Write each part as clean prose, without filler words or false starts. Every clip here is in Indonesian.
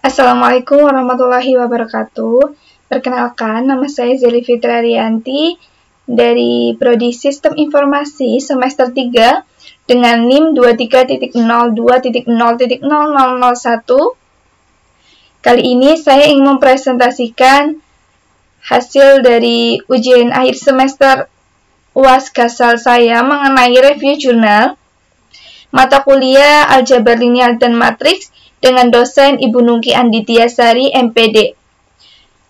Assalamualaikum warahmatullahi wabarakatuh. Perkenalkan, nama saya Zeli Fitra Rianti dari Prodi Sistem Informasi semester 3 dengan NIM 23.02.0.0001. Kali ini saya ingin mempresentasikan hasil dari ujian akhir semester UAS Gasal saya mengenai review jurnal mata kuliah Aljabar Linear dan Matriks dengan dosen Ibu Nungki Anditiasari, MPD.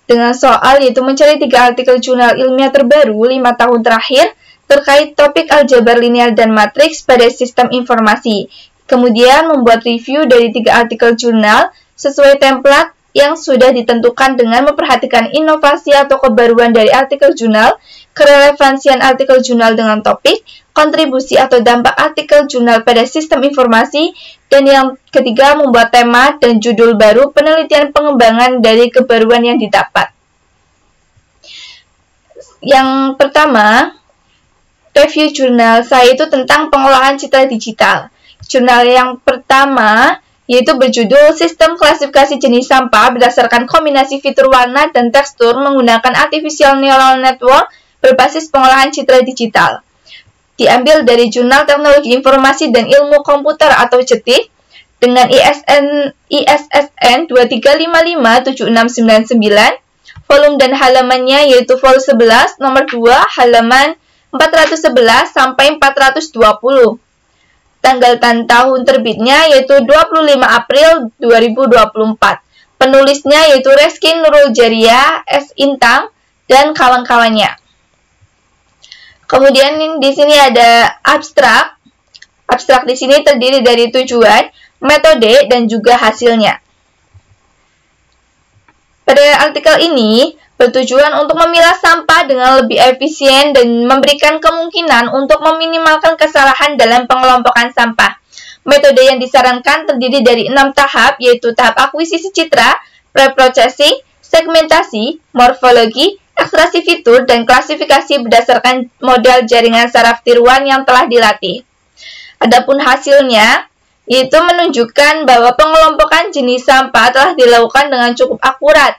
Dengan soal yaitu mencari 3 artikel jurnal ilmiah terbaru 5 tahun terakhir terkait topik aljabar linear dan matriks pada sistem informasi. Kemudian membuat review dari 3 artikel jurnal sesuai template yang sudah ditentukan dengan memperhatikan inovasi atau kebaruan dari artikel jurnal, kerelevansian artikel jurnal dengan topik, kontribusi atau dampak artikel jurnal pada sistem informasi, dan yang ketiga membuat tema dan judul baru penelitian pengembangan dari kebaruan yang didapat. Yang pertama, review jurnal saya itu tentang pengolahan citra digital. Jurnal yang pertama yaitu berjudul Sistem Klasifikasi Jenis Sampah berdasarkan kombinasi fitur warna dan tekstur menggunakan Artificial Neural Network berbasis pengolahan citra digital. Diambil dari Jurnal Teknologi Informasi dan Ilmu Komputer atau JETIK dengan ISSN 23557699, volume dan halamannya yaitu volume 11 nomor 2 halaman 411 sampai 420. Tanggal dan tahun terbitnya yaitu 25 April 2024. Penulisnya yaitu Reski Nurul Jariah, S. Intang, dan kawan-kawannya. Kemudian di sini ada abstrak. Abstrak di sini terdiri dari tujuan, metode, dan juga hasilnya. Pada artikel ini bertujuan untuk memilah sampah dengan lebih efisien dan memberikan kemungkinan untuk meminimalkan kesalahan dalam pengelompokan sampah. Metode yang disarankan terdiri dari 6 tahap, yaitu tahap akuisisi citra, pre-processing, segmentasi, morfologi, ekstraksi fitur, dan klasifikasi berdasarkan model jaringan saraf tiruan yang telah dilatih. Adapun hasilnya, yaitu menunjukkan bahwa pengelompokan jenis sampah telah dilakukan dengan cukup akurat,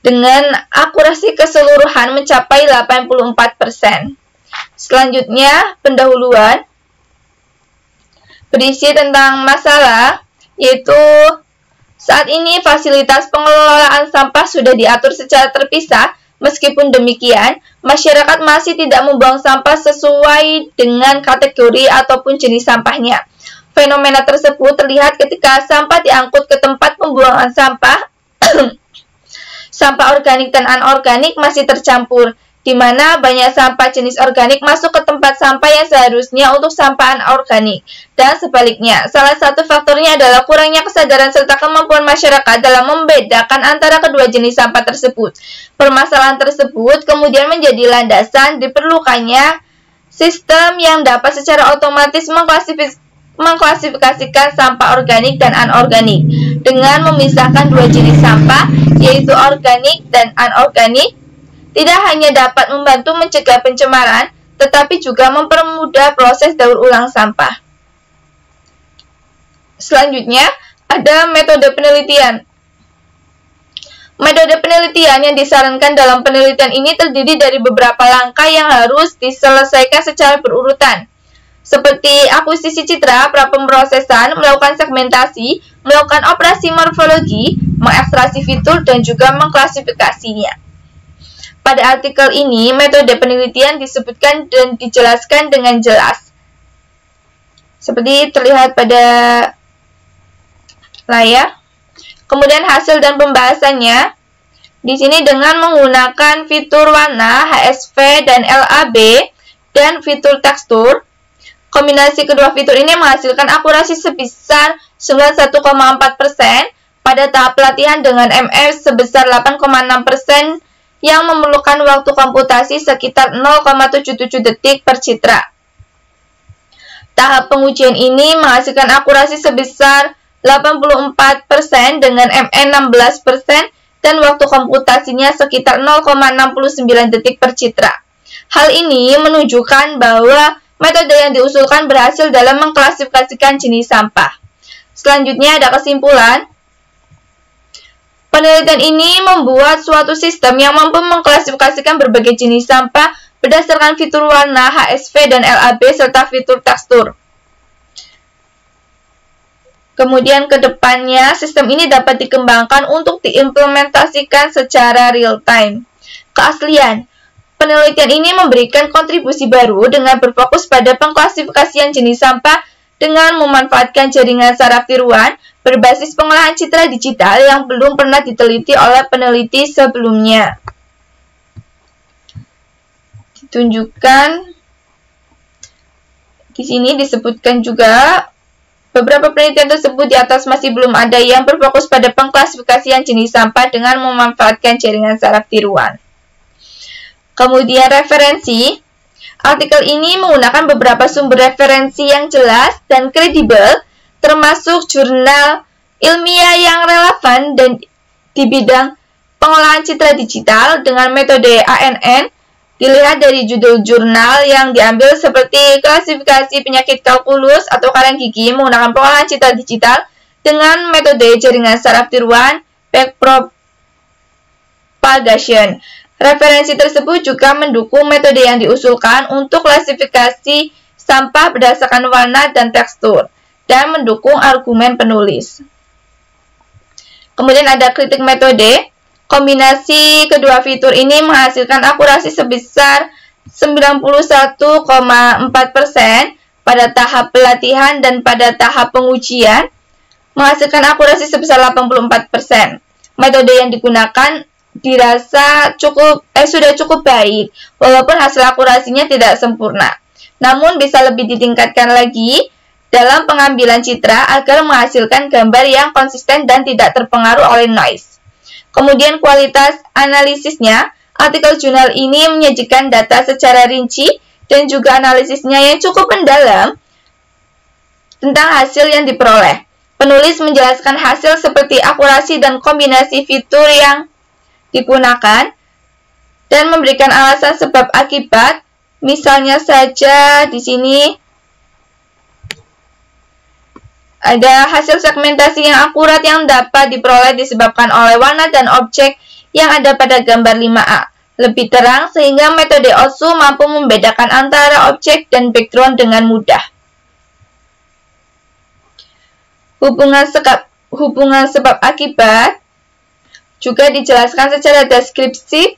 dengan akurasi keseluruhan mencapai 84%. Selanjutnya, pendahuluan berisi tentang masalah, yaitu saat ini fasilitas pengelolaan sampah sudah diatur secara terpisah. Meskipun demikian, masyarakat masih tidak membuang sampah sesuai dengan kategori ataupun jenis sampahnya. Fenomena tersebut terlihat ketika sampah diangkut ke tempat pembuangan sampah. Sampah organik dan anorganik masih tercampur, di mana banyak sampah jenis organik masuk ke tempat sampah yang seharusnya untuk sampah anorganik, dan sebaliknya. Salah satu faktornya adalah kurangnya kesadaran serta kemampuan masyarakat dalam membedakan antara kedua jenis sampah tersebut. Permasalahan tersebut kemudian menjadi landasan diperlukannya sistem yang dapat secara otomatis mengklasifikasikan sampah organik dan anorganik dengan memisahkan dua jenis sampah, yaitu organik dan anorganik. Tidak hanya dapat membantu mencegah pencemaran, tetapi juga mempermudah proses daur ulang sampah. Selanjutnya, ada metode penelitian. Metode penelitian yang disarankan dalam penelitian ini terdiri dari beberapa langkah yang harus diselesaikan secara berurutan, seperti akuisisi citra, prapemrosesan, melakukan segmentasi, melakukan operasi morfologi, mengekstraksi fitur, dan juga mengklasifikasinya. Pada artikel ini, metode penelitian disebutkan dan dijelaskan dengan jelas. Seperti terlihat pada layar. Kemudian hasil dan pembahasannya, di sini dengan menggunakan fitur warna, HSV dan LAB, dan fitur tekstur. Kombinasi kedua fitur ini menghasilkan akurasi sebesar 91,4% pada tahap pelatihan dengan MS sebesar 8,6% yang memerlukan waktu komputasi sekitar 0,77 detik per citra. Tahap pengujian ini menghasilkan akurasi sebesar 84% dengan MN 16% dan waktu komputasinya sekitar 0,69 detik per citra. Hal ini menunjukkan bahwa metode yang diusulkan berhasil dalam mengklasifikasikan jenis sampah. Selanjutnya ada kesimpulan. Penelitian ini membuat suatu sistem yang mampu mengklasifikasikan berbagai jenis sampah berdasarkan fitur warna, HSV, dan LAB, serta fitur tekstur. Kemudian ke depannya, sistem ini dapat dikembangkan untuk diimplementasikan secara real-time. Keaslian. Penelitian ini memberikan kontribusi baru dengan berfokus pada pengklasifikasian jenis sampah dengan memanfaatkan jaringan saraf tiruan berbasis pengolahan citra digital yang belum pernah diteliti oleh peneliti sebelumnya. Ditunjukkan di sini disebutkan juga beberapa penelitian tersebut di atas masih belum ada yang berfokus pada pengklasifikasian jenis sampah dengan memanfaatkan jaringan saraf tiruan. Kemudian referensi. Artikel ini menggunakan beberapa sumber referensi yang jelas dan kredibel, termasuk jurnal ilmiah yang relevan dan di bidang pengolahan citra digital dengan metode ANN. Dilihat dari judul jurnal yang diambil seperti klasifikasi penyakit kalkulus atau karang gigi menggunakan pengolahan citra digital dengan metode jaringan saraf tiruan backpropagation. Referensi tersebut juga mendukung metode yang diusulkan untuk klasifikasi sampah berdasarkan warna dan tekstur, dan mendukung argumen penulis. Kemudian ada kritik metode. Kombinasi kedua fitur ini menghasilkan akurasi sebesar 91,4% pada tahap pelatihan dan pada tahap pengujian, menghasilkan akurasi sebesar 84%. Metode yang digunakan dirasa sudah cukup baik, walaupun hasil akurasinya tidak sempurna. Namun bisa lebih ditingkatkan lagi dalam pengambilan citra agar menghasilkan gambar yang konsisten dan tidak terpengaruh oleh noise. Kemudian kualitas analisisnya, artikel jurnal ini menyajikan data secara rinci dan juga analisisnya yang cukup mendalam tentang hasil yang diperoleh. Penulis menjelaskan hasil seperti akurasi dan kombinasi fitur yang digunakan dan memberikan alasan sebab akibat. Misalnya saja di sini ada hasil segmentasi yang akurat yang dapat diperoleh disebabkan oleh warna dan objek yang ada pada gambar 5A lebih terang sehingga metode OSU mampu membedakan antara objek dan background dengan mudah. Hubungan sebab akibat juga dijelaskan secara deskriptif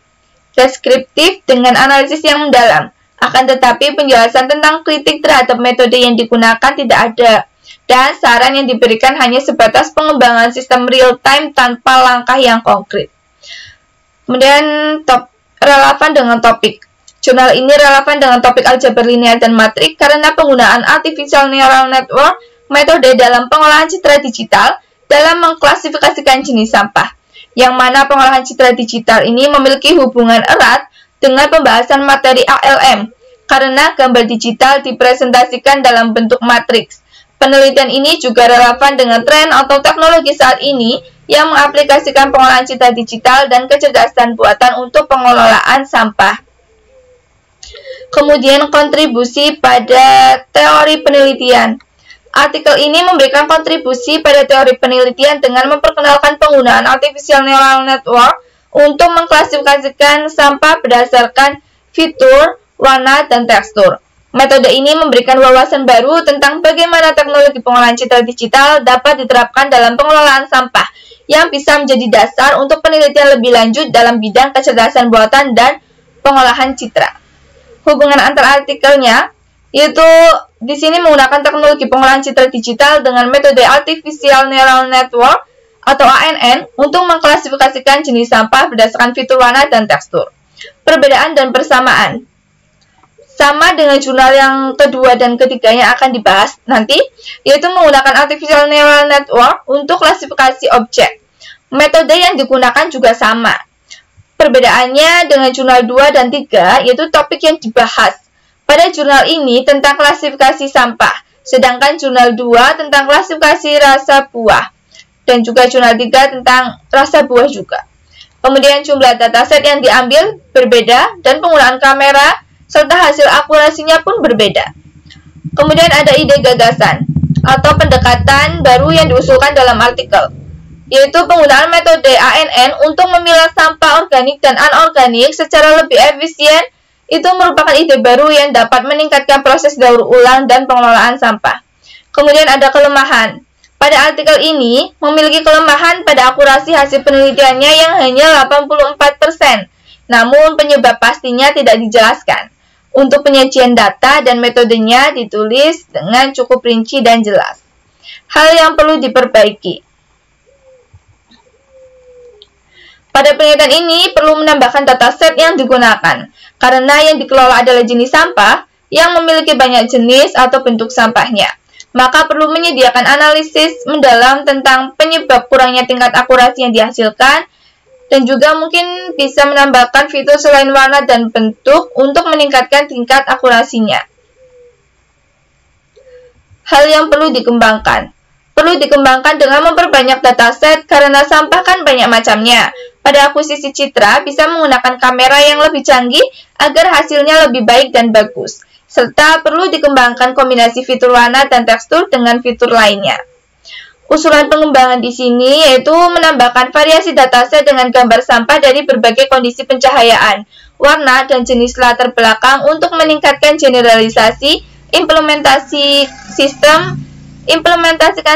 dengan analisis yang mendalam. Akan tetapi penjelasan tentang kritik terhadap metode yang digunakan tidak ada, dan saran yang diberikan hanya sebatas pengembangan sistem real-time tanpa langkah yang konkret. Kemudian relevan dengan topik. Jurnal ini relevan dengan topik aljabar linear dan matrik karena penggunaan artificial neural network metode dalam pengolahan citra digital dalam mengklasifikasikan jenis sampah, yang mana pengolahan citra digital ini memiliki hubungan erat dengan pembahasan materi ALM, karena gambar digital dipresentasikan dalam bentuk matriks. Penelitian ini juga relevan dengan tren atau teknologi saat ini yang mengaplikasikan pengolahan citra digital dan kecerdasan buatan untuk pengelolaan sampah. Kemudian kontribusi pada teori penelitian. Artikel ini memberikan kontribusi pada teori penelitian dengan memperkenalkan penggunaan artificial neural network untuk mengklasifikasikan sampah berdasarkan fitur, warna, dan tekstur. Metode ini memberikan wawasan baru tentang bagaimana teknologi pengolahan citra digital dapat diterapkan dalam pengelolaan sampah, yang bisa menjadi dasar untuk penelitian lebih lanjut dalam bidang kecerdasan buatan dan pengolahan citra. Hubungan antar artikelnya yaitu di sini menggunakan teknologi pengolahan citra digital dengan metode Artificial Neural Network atau ANN untuk mengklasifikasikan jenis sampah berdasarkan fitur warna dan tekstur. Perbedaan dan persamaan. Sama dengan jurnal yang kedua dan ketiga yang akan dibahas nanti, yaitu menggunakan Artificial Neural Network untuk klasifikasi objek. Metode yang digunakan juga sama. Perbedaannya dengan jurnal 2 dan 3 yaitu topik yang dibahas. Pada jurnal ini tentang klasifikasi sampah, sedangkan jurnal 2 tentang klasifikasi rasa buah, dan juga jurnal 3 tentang rasa buah juga. Kemudian jumlah dataset yang diambil berbeda dan penggunaan kamera serta hasil akurasinya pun berbeda. Kemudian ada ide gagasan atau pendekatan baru yang diusulkan dalam artikel. yaitu penggunaan metode ANN untuk memilah sampah organik dan anorganik secara lebih efisien. Itu merupakan ide baru yang dapat meningkatkan proses daur ulang dan pengelolaan sampah. Kemudian ada kelemahan. Pada artikel ini memiliki kelemahan pada akurasi hasil penelitiannya yang hanya 84%. Namun penyebab pastinya tidak dijelaskan. Untuk penyajian data dan metodenya ditulis dengan cukup rinci dan jelas. Hal yang perlu diperbaiki. Pada penelitian ini perlu menambahkan dataset yang digunakan, karena yang dikelola adalah jenis sampah yang memiliki banyak jenis atau bentuk sampahnya. Maka perlu menyediakan analisis mendalam tentang penyebab kurangnya tingkat akurasi yang dihasilkan, dan juga mungkin bisa menambahkan fitur selain warna dan bentuk untuk meningkatkan tingkat akurasinya. Hal yang perlu dikembangkan. Perlu dikembangkan dengan memperbanyak dataset karena sampah kan banyak macamnya. Pada akuisisi citra bisa menggunakan kamera yang lebih canggih agar hasilnya lebih baik dan bagus. Serta perlu dikembangkan kombinasi fitur warna dan tekstur dengan fitur lainnya. Usulan pengembangan di sini yaitu menambahkan variasi dataset dengan gambar sampah dari berbagai kondisi pencahayaan, warna, dan jenis latar belakang untuk meningkatkan generalisasi implementasikan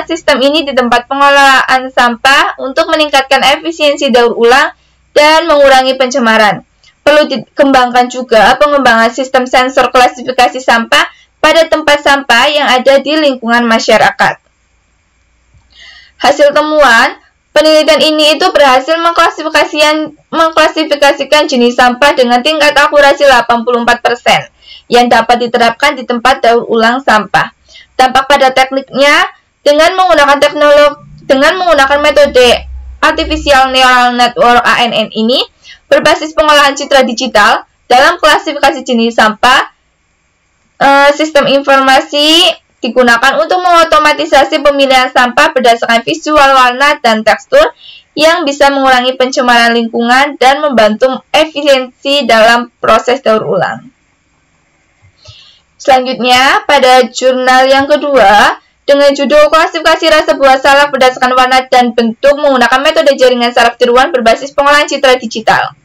sistem ini di tempat pengelolaan sampah untuk meningkatkan efisiensi daur ulang dan mengurangi pencemaran. Perlu dikembangkan juga pengembangan sistem sensor klasifikasi sampah pada tempat sampah yang ada di lingkungan masyarakat. Hasil temuan, penelitian ini itu berhasil mengklasifikasikan jenis sampah dengan tingkat akurasi 84% yang dapat diterapkan di tempat daur ulang sampah. Dampak pada tekniknya dengan menggunakan metode Artificial Neural Network ANN ini berbasis pengolahan citra digital dalam klasifikasi jenis sampah. Sistem informasi digunakan untuk mengotomatisasi pemilihan sampah berdasarkan visual, warna, dan tekstur yang bisa mengurangi pencemaran lingkungan dan membantu efisiensi dalam proses daur ulang. Selanjutnya, pada jurnal yang kedua, dengan judul klasifikasi rasa buah salak berdasarkan warna dan bentuk menggunakan metode jaringan saraf tiruan berbasis pengolahan citra digital.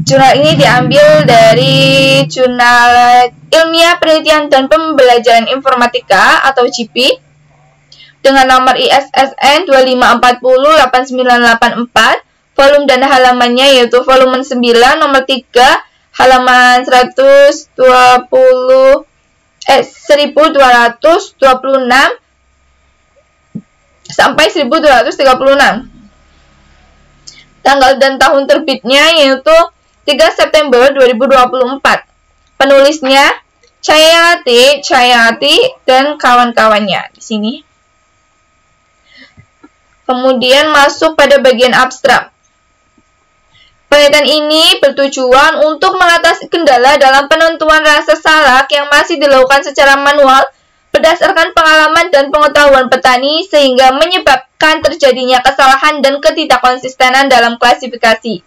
Jurnal ini diambil dari Jurnal Ilmiah Penelitian dan Pembelajaran Informatika atau JIPI dengan nomor ISSN 25408984, volume dan halamannya yaitu volume 9 nomor 3 halaman 1226 sampai 1236. Tanggal dan tahun terbitnya yaitu 3 September 2024. Penulisnya Cahayati dan kawan-kawannya di sini. Kemudian masuk pada bagian abstrak. Penelitian ini bertujuan untuk mengatasi kendala dalam penentuan rasa salak yang masih dilakukan secara manual berdasarkan pengalaman dan pengetahuan petani sehingga menyebabkan terjadinya kesalahan dan ketidakkonsistenan dalam klasifikasi.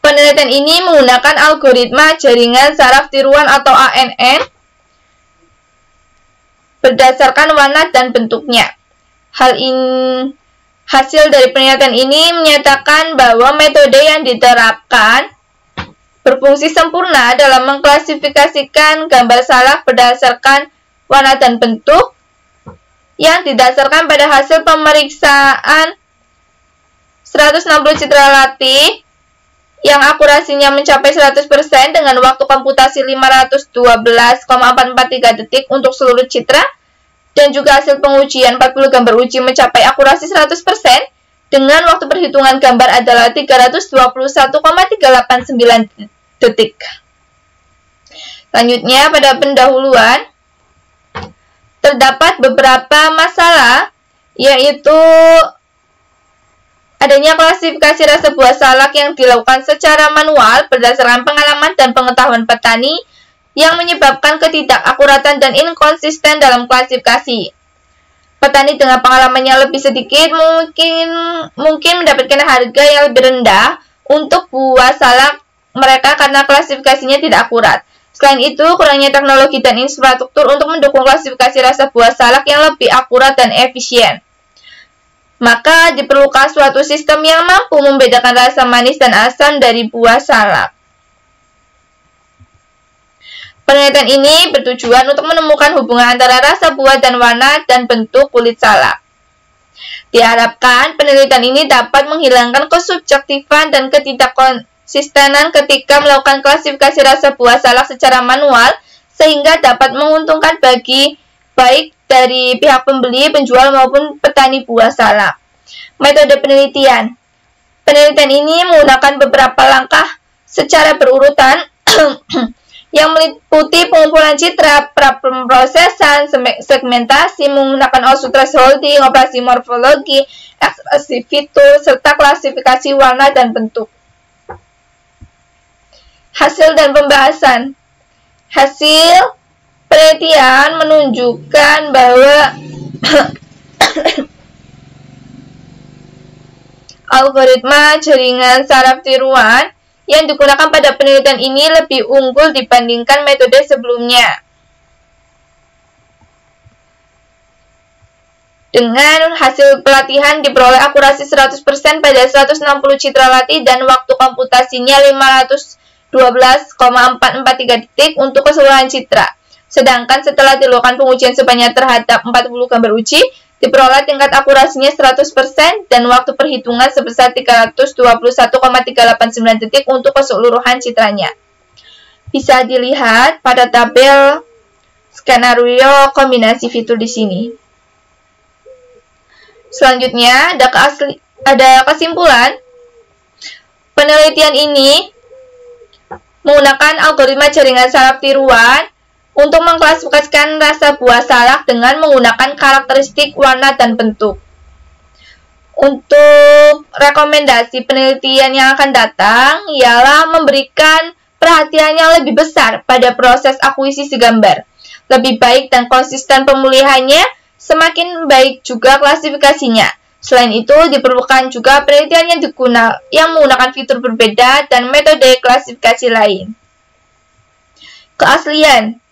Penelitian ini menggunakan algoritma jaringan saraf tiruan atau ANN berdasarkan warna dan bentuknya. Hasil dari penelitian ini menyatakan bahwa metode yang diterapkan berfungsi sempurna dalam mengklasifikasikan gambar salak berdasarkan warna dan bentuk yang didasarkan pada hasil pemeriksaan 160 citra latih yang akurasinya mencapai 100% dengan waktu komputasi 512,443 detik untuk seluruh citra, dan juga hasil pengujian 40 gambar uji mencapai akurasi 100% dengan waktu perhitungan gambar adalah 321,389 detik. Selanjutnya pada pendahuluan terdapat beberapa masalah, yaitu adanya klasifikasi rasa buah salak yang dilakukan secara manual berdasarkan pengalaman dan pengetahuan petani yang menyebabkan ketidakakuratan dan inkonsisten dalam klasifikasi. Petani dengan pengalamannya lebih sedikit mungkin mendapatkan harga yang lebih rendah untuk buah salak mereka karena klasifikasinya tidak akurat. Selain itu, kurangnya teknologi dan infrastruktur untuk mendukung klasifikasi rasa buah salak yang lebih akurat dan efisien. Maka diperlukan suatu sistem yang mampu membedakan rasa manis dan asam dari buah salak. Penelitian ini bertujuan untuk menemukan hubungan antara rasa buah dan warna dan bentuk kulit salak. Diharapkan penelitian ini dapat menghilangkan kesubjektifan dan ketidakkonsistenan ketika melakukan klasifikasi rasa buah salak secara manual, sehingga dapat menguntungkan baik dari pihak pembeli, penjual maupun petani buah salak. Metode penelitian. Penelitian ini menggunakan beberapa langkah secara berurutan yang meliputi pengumpulan citra, pra-pemrosesan, segmentasi, menggunakan output thresholding, operasi morfologi, ekspresi fitur, serta klasifikasi warna dan bentuk. Hasil dan pembahasan. Hasil penelitian menunjukkan bahwa algoritma jaringan saraf tiruan yang digunakan pada penelitian ini lebih unggul dibandingkan metode sebelumnya. Dengan hasil pelatihan diperoleh akurasi 100% pada 160 citra latih dan waktu komputasinya 512,443 detik untuk keseluruhan citra. Sedangkan setelah dilakukan pengujian sebanyak terhadap 40 gambar uji, diperoleh tingkat akurasinya 100% dan waktu perhitungan sebesar 321,389 detik untuk keseluruhan citranya. Bisa dilihat pada tabel skenario kombinasi fitur di sini. Selanjutnya ada kesimpulan. Penelitian ini menggunakan algoritma jaringan saraf tiruan untuk mengklasifikasikan rasa buah salak dengan menggunakan karakteristik warna dan bentuk. Untuk rekomendasi penelitian yang akan datang ialah memberikan perhatian yang lebih besar pada proses akuisisi gambar. Lebih baik dan konsisten pemulihannya, semakin baik juga klasifikasinya. Selain itu, diperlukan juga penelitian yang menggunakan fitur berbeda dan metode klasifikasi lain. Keaslian.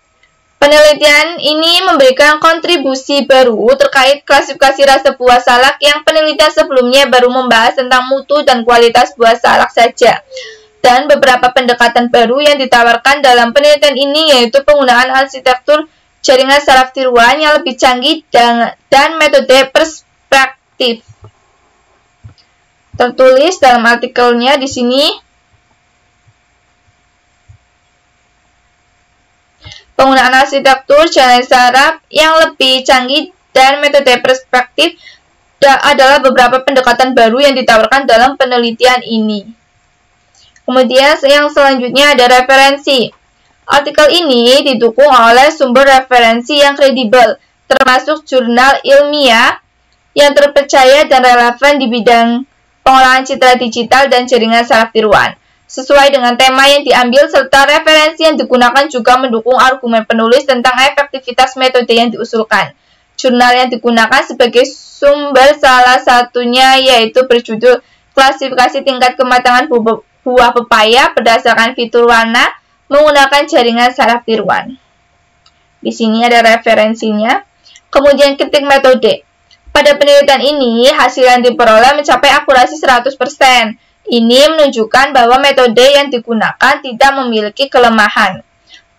Penelitian ini memberikan kontribusi baru terkait klasifikasi rasa buah salak yang penelitian sebelumnya baru membahas tentang mutu dan kualitas buah salak saja. Dan beberapa pendekatan baru yang ditawarkan dalam penelitian ini yaitu penggunaan arsitektur jaringan saraf tiruan yang lebih canggih dan metode perspektif. Tertulis dalam artikelnya di sini. Penggunaan arsitektur jaringan saraf yang lebih canggih dan metode perspektif adalah beberapa pendekatan baru yang ditawarkan dalam penelitian ini. Kemudian yang selanjutnya ada referensi. Artikel ini didukung oleh sumber referensi yang kredibel, termasuk jurnal ilmiah yang terpercaya dan relevan di bidang pengolahan citra digital dan jaringan saraf tiruan. Sesuai dengan tema yang diambil serta referensi yang digunakan juga mendukung argumen penulis tentang efektivitas metode yang diusulkan. Jurnal yang digunakan sebagai sumber salah satunya yaitu berjudul Klasifikasi Tingkat Kematangan Buah Pepaya berdasarkan fitur warna menggunakan jaringan saraf tiruan. Di sini ada referensinya. Kemudian ketik metode. Pada penelitian ini, hasil yang diperoleh mencapai akurasi 100%. Ini menunjukkan bahwa metode yang digunakan tidak memiliki kelemahan.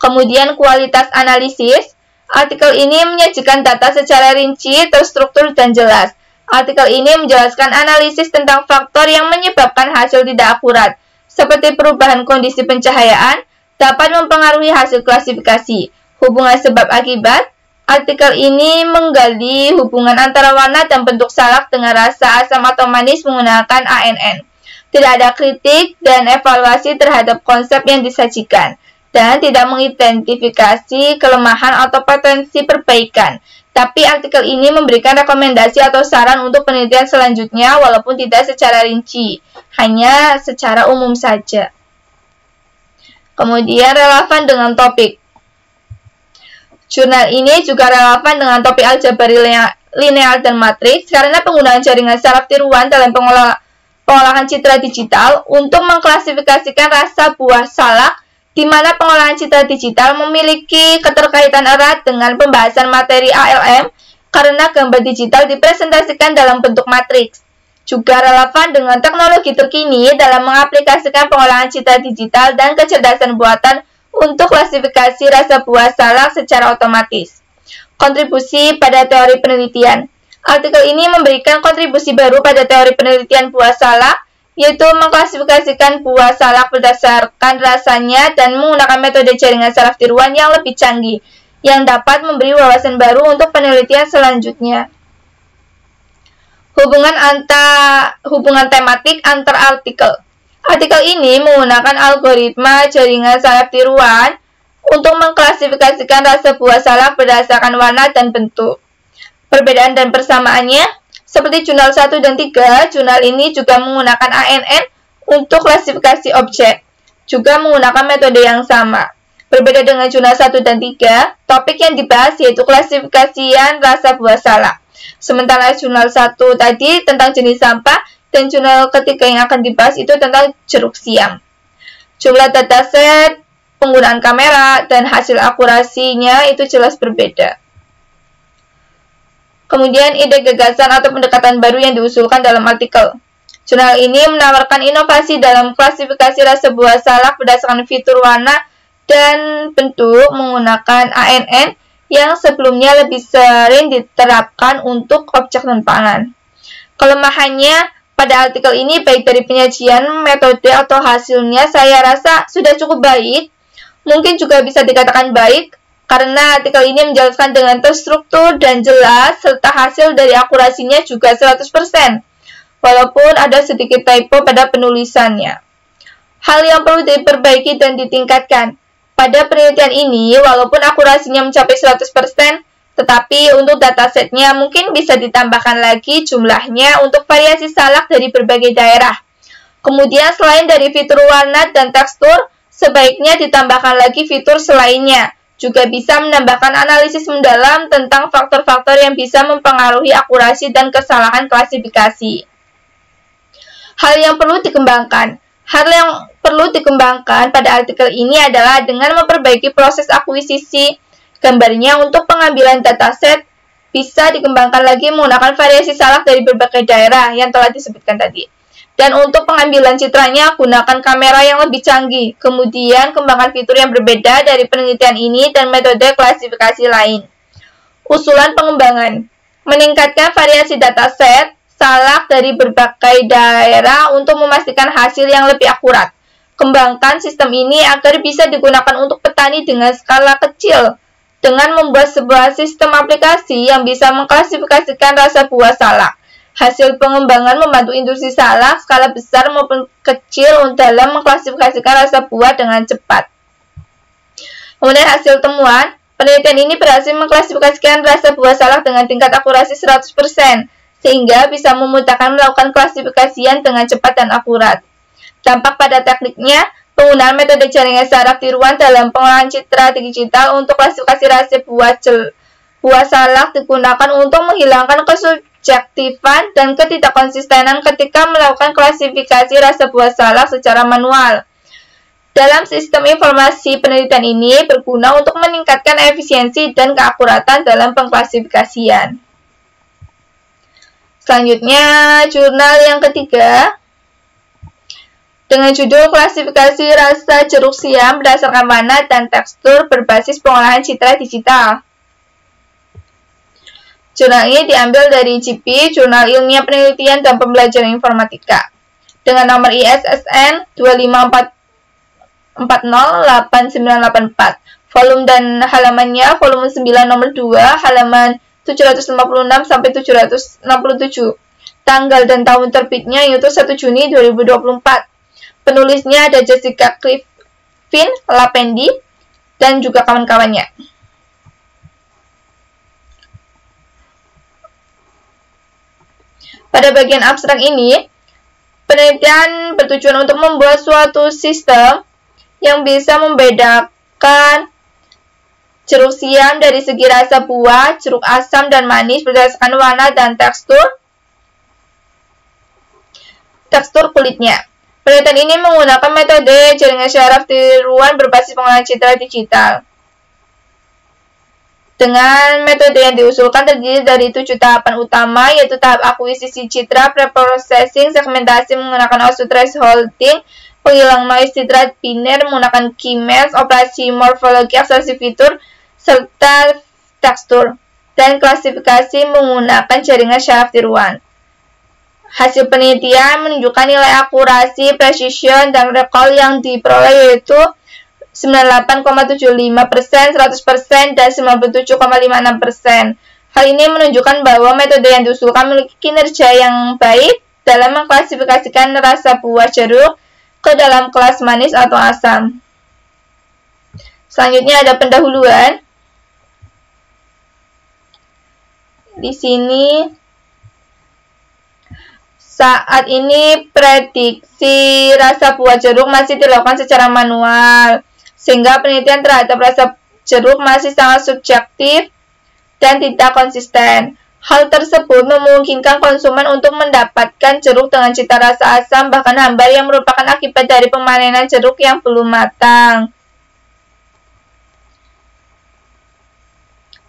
Kemudian kualitas analisis. Artikel ini menyajikan data secara rinci, terstruktur, dan jelas. Artikel ini menjelaskan analisis tentang faktor yang menyebabkan hasil tidak akurat, seperti perubahan kondisi pencahayaan, dapat mempengaruhi hasil klasifikasi. Hubungan sebab akibat. Artikel ini menggali hubungan antara warna dan bentuk salak dengan rasa asam atau manis menggunakan ANN. Tidak ada kritik dan evaluasi terhadap konsep yang disajikan, dan tidak mengidentifikasi kelemahan atau potensi perbaikan. Tapi artikel ini memberikan rekomendasi atau saran untuk penelitian selanjutnya walaupun tidak secara rinci, hanya secara umum saja. Kemudian relevan dengan topik. Jurnal ini juga relevan dengan topik aljabar linear dan matriks karena penggunaan jaringan saraf tiruan dalam pengolahan citra digital untuk mengklasifikasikan rasa buah salak, di mana pengolahan citra digital memiliki keterkaitan erat dengan pembahasan materi ALM, karena gambar digital dipresentasikan dalam bentuk matriks. Juga relevan dengan teknologi terkini dalam mengaplikasikan pengolahan citra digital dan kecerdasan buatan untuk klasifikasi rasa buah salak secara otomatis. Kontribusi pada teori penelitian. Artikel ini memberikan kontribusi baru pada teori penelitian buah salak, yaitu mengklasifikasikan buah salak berdasarkan rasanya dan menggunakan metode jaringan saraf tiruan yang lebih canggih, yang dapat memberi wawasan baru untuk penelitian selanjutnya. Hubungan tematik antar artikel. Artikel ini menggunakan algoritma jaringan saraf tiruan untuk mengklasifikasikan rasa buah salak berdasarkan warna dan bentuk. Perbedaan dan persamaannya, seperti jurnal 1 dan 3, jurnal ini juga menggunakan ANN untuk klasifikasi objek, juga menggunakan metode yang sama. Berbeda dengan jurnal 1 dan 3, topik yang dibahas yaitu klasifikasian rasa buah salak. Sementara jurnal 1 tadi tentang jenis sampah, dan jurnal ketiga yang akan dibahas itu tentang jeruk siam. Jumlah dataset, penggunaan kamera, dan hasil akurasinya itu jelas berbeda. Kemudian ide gagasan atau pendekatan baru yang diusulkan dalam artikel. Jurnal ini menawarkan inovasi dalam klasifikasi rasa buah salak berdasarkan fitur warna dan bentuk menggunakan ANN yang sebelumnya lebih sering diterapkan untuk objek non pangan. Kelemahannya pada artikel ini baik dari penyajian, metode, atau hasilnya saya rasa sudah cukup baik. Mungkin juga bisa dikatakan baik karena artikel ini menjelaskan dengan terstruktur dan jelas serta hasil dari akurasinya juga 100%. Walaupun ada sedikit typo pada penulisannya. Hal yang perlu diperbaiki dan ditingkatkan. Pada penelitian ini, walaupun akurasinya mencapai 100%, tetapi untuk datasetnya mungkin bisa ditambahkan lagi jumlahnya untuk variasi salak dari berbagai daerah. Kemudian selain dari fitur warna dan tekstur, sebaiknya ditambahkan lagi fitur selainnya. Juga bisa menambahkan analisis mendalam tentang faktor-faktor yang bisa mempengaruhi akurasi dan kesalahan klasifikasi. Hal yang perlu dikembangkan pada artikel ini adalah dengan memperbaiki proses akuisisi gambarnya untuk pengambilan dataset bisa dikembangkan lagi menggunakan variasi salak dari berbagai daerah yang telah disebutkan tadi. Dan untuk pengambilan citranya gunakan kamera yang lebih canggih. Kemudian kembangkan fitur yang berbeda dari penelitian ini dan metode klasifikasi lain. Usulan pengembangan. Meningkatkan variasi dataset salak dari berbagai daerah untuk memastikan hasil yang lebih akurat. Kembangkan sistem ini agar bisa digunakan untuk petani dengan skala kecil, dengan membuat sebuah sistem aplikasi yang bisa mengklasifikasikan rasa buah salak. Hasil pengembangan membantu industri salak skala besar maupun kecil dalam mengklasifikasikan rasa buah dengan cepat. Kemudian hasil temuan, penelitian ini berhasil mengklasifikasikan rasa buah salak dengan tingkat akurasi 100%, sehingga bisa memudahkan melakukan klasifikasian dengan cepat dan akurat. Dampak pada tekniknya, penggunaan metode jaringan saraf tiruan dalam pengolahan citra digital untuk klasifikasi rasa buah salak digunakan untuk menghilangkan kesubjektifan dan ketidakkonsistenan ketika melakukan klasifikasi rasa buah salak secara manual. Dalam sistem informasi penelitian ini berguna untuk meningkatkan efisiensi dan keakuratan dalam pengklasifikasian. Selanjutnya, jurnal yang ketiga dengan judul klasifikasi rasa jeruk siam berdasarkan warna dan tekstur berbasis pengolahan citra digital. Jurnal ini diambil dari JP, Jurnal Ilmiah Penelitian dan Pembelajaran Informatika, dengan nomor ISSN 25408984. Volume dan halamannya, volume 9 nomor 2, halaman 756 sampai 767. Tanggal dan tahun terbitnya yaitu 1 Juni 2024. Penulisnya ada Jessica Clifton Lapendi dan juga kawan-kawannya. Pada bagian abstrak ini, penelitian bertujuan untuk membuat suatu sistem yang bisa membedakan jeruk siam dari segi rasa buah, jeruk asam dan manis berdasarkan warna dan tekstur kulitnya. Penelitian ini menggunakan metode jaringan saraf tiruan berbasis pengolahan citra digital. Dengan metode yang diusulkan terdiri dari 7 tahapan utama, yaitu tahap akuisisi citra, preprocessing, segmentasi menggunakan output thresholding, penghilang noise citra biner menggunakan key match, operasi morfologi, abstraksi fitur, serta tekstur, dan klasifikasi menggunakan jaringan syaraf tiruan. Hasil penelitian menunjukkan nilai akurasi, precision, dan recall yang diperoleh yaitu 98,75%, 100%, dan 97,56%. Hal ini menunjukkan bahwa metode yang diusulkan memiliki kinerja yang baik dalam mengklasifikasikan rasa buah jeruk ke dalam kelas manis atau asam. Selanjutnya ada pendahuluan. Di sini saat ini prediksi rasa buah jeruk masih dilakukan secara manual, sehingga penelitian terhadap rasa jeruk masih sangat subjektif dan tidak konsisten. Hal tersebut memungkinkan konsumen untuk mendapatkan jeruk dengan cita rasa asam, bahkan hambar yang merupakan akibat dari pemanenan jeruk yang belum matang.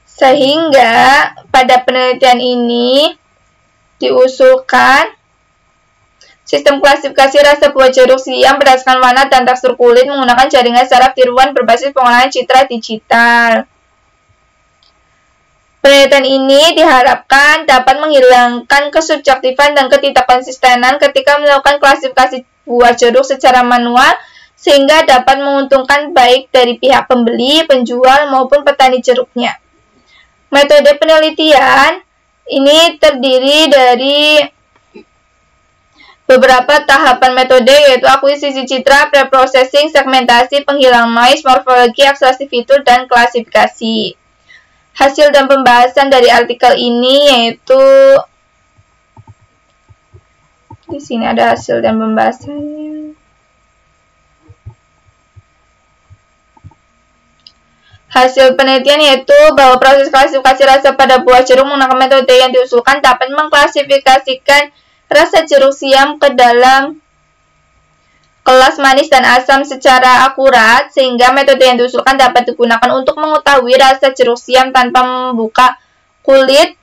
Sehingga pada penelitian ini diusulkan sistem klasifikasi rasa buah jeruk siam berdasarkan warna dan tekstur kulit menggunakan jaringan saraf tiruan berbasis pengolahan citra digital. Penelitian ini diharapkan dapat menghilangkan kesubjektifan dan ketidakkonsistenan ketika melakukan klasifikasi buah jeruk secara manual, sehingga dapat menguntungkan baik dari pihak pembeli, penjual, maupun petani jeruknya. Metode penelitian ini terdiri dari beberapa tahapan metode, yaitu akuisisi citra, preprocessing, segmentasi, penghilang noise, morfologi, abstraksi fitur, dan klasifikasi. Hasil dan pembahasan dari artikel ini yaitu di sini ada hasil dan pembahasannya. Hasil penelitian yaitu bahwa proses klasifikasi rasa pada buah jeruk menggunakan metode yang diusulkan dapat mengklasifikasikan rasa jeruk siam ke dalam kelas manis dan asam secara akurat, sehingga metode yang diusulkan dapat digunakan untuk mengetahui rasa jeruk siam tanpa membuka kulit,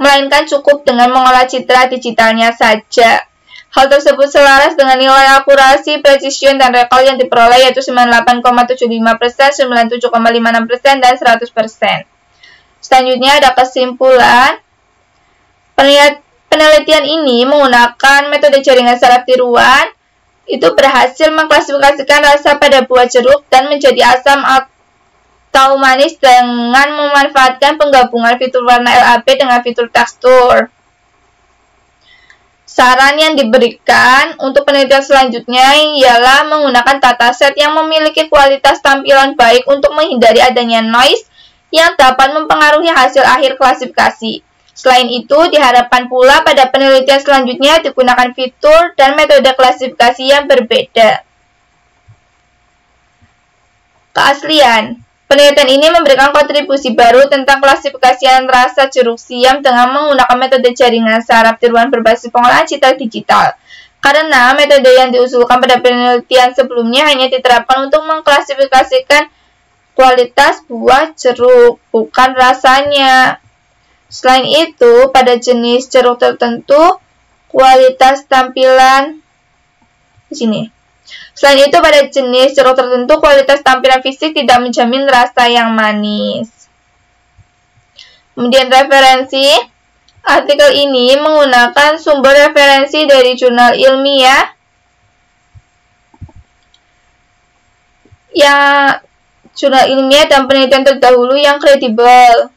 melainkan cukup dengan mengolah citra digitalnya saja. Hal tersebut selaras dengan nilai akurasi, precision, dan recall yang diperoleh yaitu 98,75%, 97,56%, dan 100%. Selanjutnya ada kesimpulan. Penelitian ini menggunakan metode jaringan saraf tiruan itu berhasil mengklasifikasikan rasa pada buah jeruk dan menjadi asam atau manis dengan memanfaatkan penggabungan fitur warna LAB dengan fitur tekstur. Saran yang diberikan untuk penelitian selanjutnya ialah menggunakan dataset yang memiliki kualitas tampilan baik untuk menghindari adanya noise yang dapat mempengaruhi hasil akhir klasifikasi. Selain itu, diharapkan pula pada penelitian selanjutnya digunakan fitur dan metode klasifikasi yang berbeda. Keaslian. Penelitian ini memberikan kontribusi baru tentang klasifikasian rasa jeruk siam dengan menggunakan metode jaringan saraf tiruan berbasis pengolahan citra digital. Karena metode yang diusulkan pada penelitian sebelumnya hanya diterapkan untuk mengklasifikasikan kualitas buah jeruk, bukan rasanya. Selain itu, pada jenis jeruk tertentu, kualitas tampilan di sini. Selain itu, pada jenis jeruk tertentu, kualitas tampilan fisik tidak menjamin rasa yang manis. Kemudian referensi. Artikel ini menggunakan sumber referensi dari jurnal ilmiah dan penelitian terdahulu yang kredibel,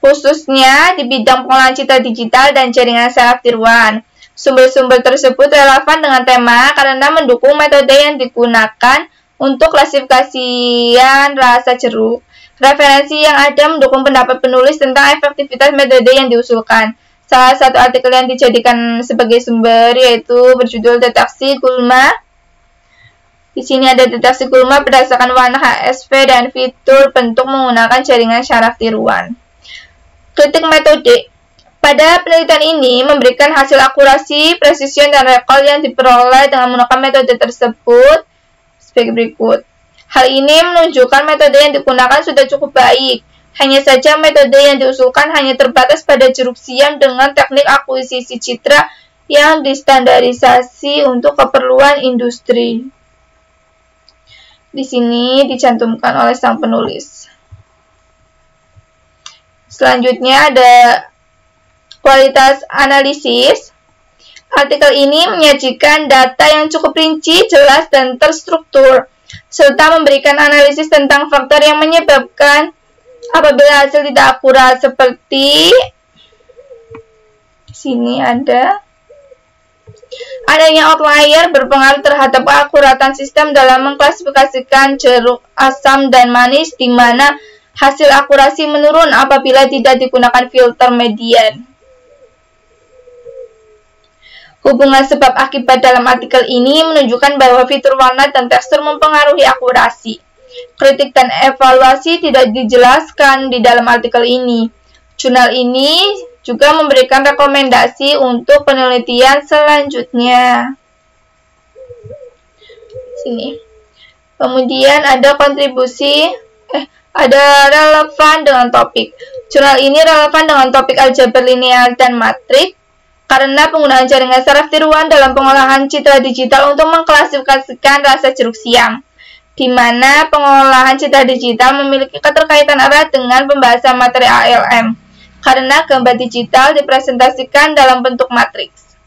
khususnya di bidang pengolahan citra digital dan jaringan saraf tiruan. Sumber-sumber tersebut relevan dengan tema karena mendukung metode yang digunakan untuk klasifikasian rasa jeruk. Referensi yang ada mendukung pendapat penulis tentang efektivitas metode yang diusulkan. Salah satu artikel yang dijadikan sebagai sumber yaitu berjudul Deteksi Gulma. Di sini ada deteksi gulma berdasarkan warna HSV dan fitur bentuk menggunakan jaringan syaraf tiruan. Kritik metode. Pada penelitian ini memberikan hasil akurasi, precision, dan recall yang diperoleh dengan menggunakan metode tersebut sebagai berikut. Hal ini menunjukkan metode yang digunakan sudah cukup baik. Hanya saja metode yang diusulkan hanya terbatas pada jeruk siam dengan teknik akuisisi citra yang distandarisasi untuk keperluan industri. Di sini dicantumkan oleh sang penulis. Selanjutnya ada kualitas analisis. Artikel ini menyajikan data yang cukup rinci, jelas, dan terstruktur, serta memberikan analisis tentang faktor yang menyebabkan apabila hasil tidak akurat, seperti sini adanya outlier berpengaruh terhadap keakuratan sistem dalam mengklasifikasikan jeruk asam dan manis, di mana hasil akurasi menurun apabila tidak digunakan filter median. Hubungan sebab akibat dalam artikel ini menunjukkan bahwa fitur warna dan tekstur mempengaruhi akurasi. Kritik dan evaluasi tidak dijelaskan di dalam artikel ini. Jurnal ini juga memberikan rekomendasi untuk penelitian selanjutnya. Sini. Kemudian ada ada relevan dengan topik. Jurnal ini relevan dengan topik aljabar linear dan matrik karena penggunaan jaringan saraf tiruan dalam pengolahan citra digital untuk mengklasifikasikan rasa jeruk siam, di mana pengolahan citra digital memiliki keterkaitan erat dengan pembahasan materi ALM, karena gambar digital dipresentasikan dalam bentuk matriks.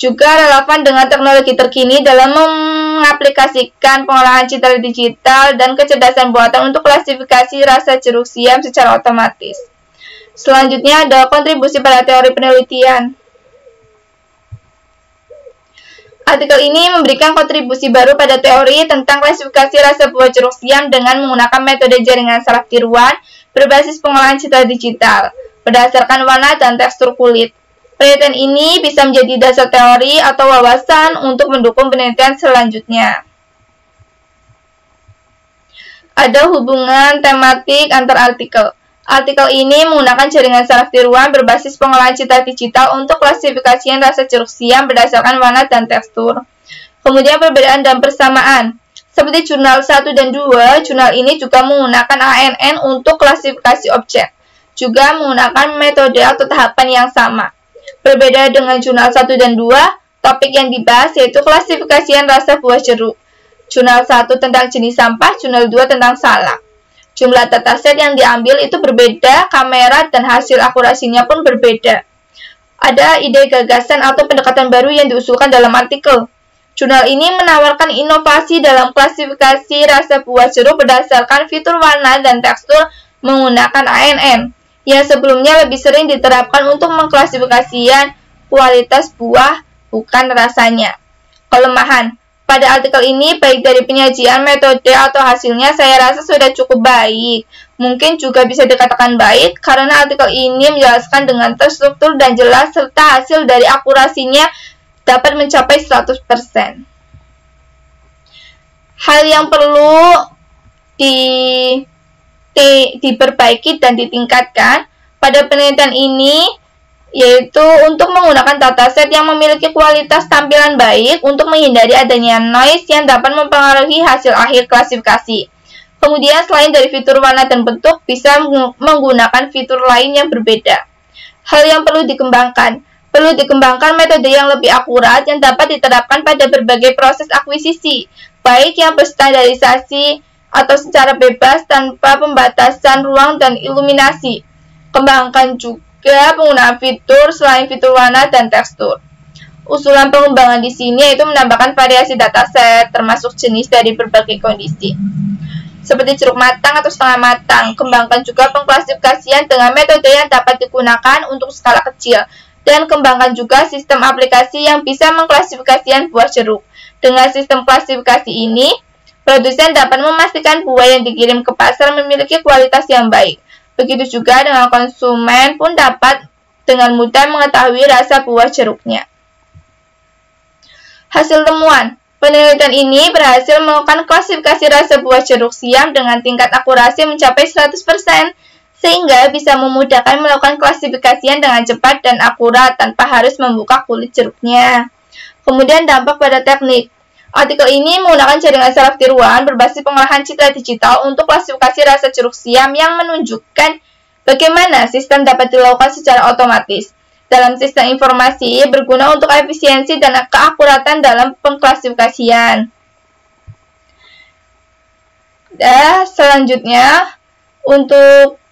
Juga relevan dengan teknologi terkini dalam mengaplikasikan pengolahan citra digital dan kecerdasan buatan untuk klasifikasi rasa jeruk siam secara otomatis. Selanjutnya ada kontribusi pada teori penelitian. Artikel ini memberikan kontribusi baru pada teori tentang klasifikasi rasa buah jeruk siam dengan menggunakan metode jaringan saraf tiruan berbasis pengolahan citra digital berdasarkan warna dan tekstur kulit. Penelitian ini bisa menjadi dasar teori atau wawasan untuk mendukung penelitian selanjutnya. Ada hubungan tematik antar artikel. Artikel ini menggunakan jaringan saraf tiruan berbasis pengolahan citra digital untuk klasifikasian rasa jeruk siam berdasarkan warna dan tekstur. Kemudian perbedaan dan persamaan. Seperti jurnal 1 dan 2, jurnal ini juga menggunakan ANN untuk klasifikasi objek. Juga menggunakan metode atau tahapan yang sama. Berbeda dengan jurnal 1 dan 2, topik yang dibahas yaitu klasifikasian rasa buah jeruk. Jurnal 1 tentang jenis sampah, jurnal 2 tentang salak. Jumlah dataset yang diambil itu berbeda, kamera dan hasil akurasinya pun berbeda. Ada ide gagasan atau pendekatan baru yang diusulkan dalam artikel. Jurnal ini menawarkan inovasi dalam klasifikasi rasa buah jeruk berdasarkan fitur warna dan tekstur menggunakan ANN, yang sebelumnya lebih sering diterapkan untuk mengklasifikasikan kualitas buah, bukan rasanya. Kelemahan. Pada artikel ini, baik dari penyajian, metode, atau hasilnya, saya rasa sudah cukup baik. Mungkin juga bisa dikatakan baik, karena artikel ini menjelaskan dengan terstruktur dan jelas, serta hasil dari akurasinya dapat mencapai 100%. Hal yang perlu diperbaiki dan ditingkatkan pada penelitian ini yaitu untuk menggunakan dataset yang memiliki kualitas tampilan baik untuk menghindari adanya noise yang dapat mempengaruhi hasil akhir klasifikasi. Kemudian selain dari fitur warna dan bentuk, bisa menggunakan fitur lain yang berbeda. Hal yang perlu dikembangkan metode yang lebih akurat yang dapat diterapkan pada berbagai proses akuisisi, baik yang berstandarisasi atau secara bebas tanpa pembatasan ruang dan iluminasi. Kembangkan juga penggunaan fitur selain fitur warna dan tekstur. Usulan pengembangan di sini yaitu menambahkan variasi dataset termasuk jenis dari berbagai kondisi. Seperti jeruk matang atau setengah matang, kembangkan juga pengklasifikasian dengan metode yang dapat digunakan untuk skala kecil, dan kembangkan juga sistem aplikasi yang bisa mengklasifikasikan buah jeruk. Dengan sistem klasifikasi ini, produsen dapat memastikan buah yang dikirim ke pasar memiliki kualitas yang baik. Begitu juga dengan konsumen pun dapat dengan mudah mengetahui rasa buah jeruknya. Hasil temuan. Penelitian ini berhasil melakukan klasifikasi rasa buah jeruk siam dengan tingkat akurasi mencapai 100%, sehingga bisa memudahkan melakukan klasifikasian dengan cepat dan akurat tanpa harus membuka kulit jeruknya. Kemudian dampak pada teknik. Artikel ini menggunakan jaringan saraf tiruan berbasis pengolahan citra digital untuk klasifikasi rasa jeruk siam yang menunjukkan bagaimana sistem dapat dilakukan secara otomatis. Dalam sistem informasi berguna untuk efisiensi dan keakuratan dalam pengklasifikasian. Selanjutnya, untuk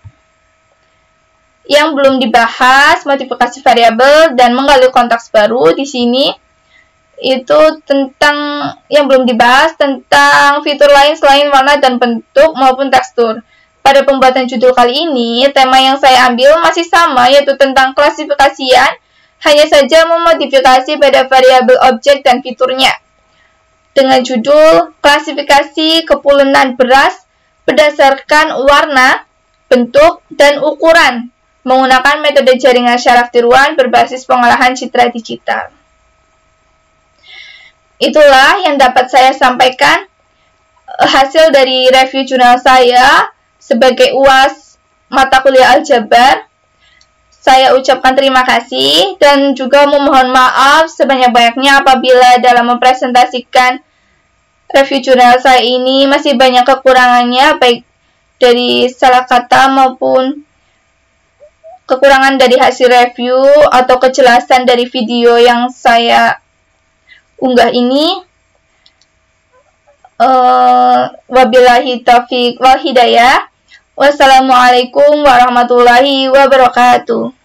yang belum dibahas, modifikasi variabel dan menggali konteks baru, di sini itu tentang yang belum dibahas tentang fitur lain selain warna dan bentuk maupun tekstur. Pada pembuatan judul kali ini, tema yang saya ambil masih sama, yaitu tentang klasifikasian, hanya saja memodifikasi pada variabel objek dan fiturnya. Dengan judul klasifikasi kepulenan beras berdasarkan warna, bentuk, dan ukuran menggunakan metode jaringan saraf tiruan berbasis pengolahan citra digital. Itulah yang dapat saya sampaikan hasil dari review jurnal saya sebagai UAS mata kuliah aljabar. Saya ucapkan terima kasih dan juga memohon maaf sebanyak-banyaknya apabila dalam mempresentasikan review jurnal saya ini masih banyak kekurangannya, baik dari salah kata maupun kekurangan dari hasil review atau kejelasan dari video yang saya unggah ini. Wabillahi taufiq wal hidayah. Wassalamualaikum warahmatullahi wabarakatuh.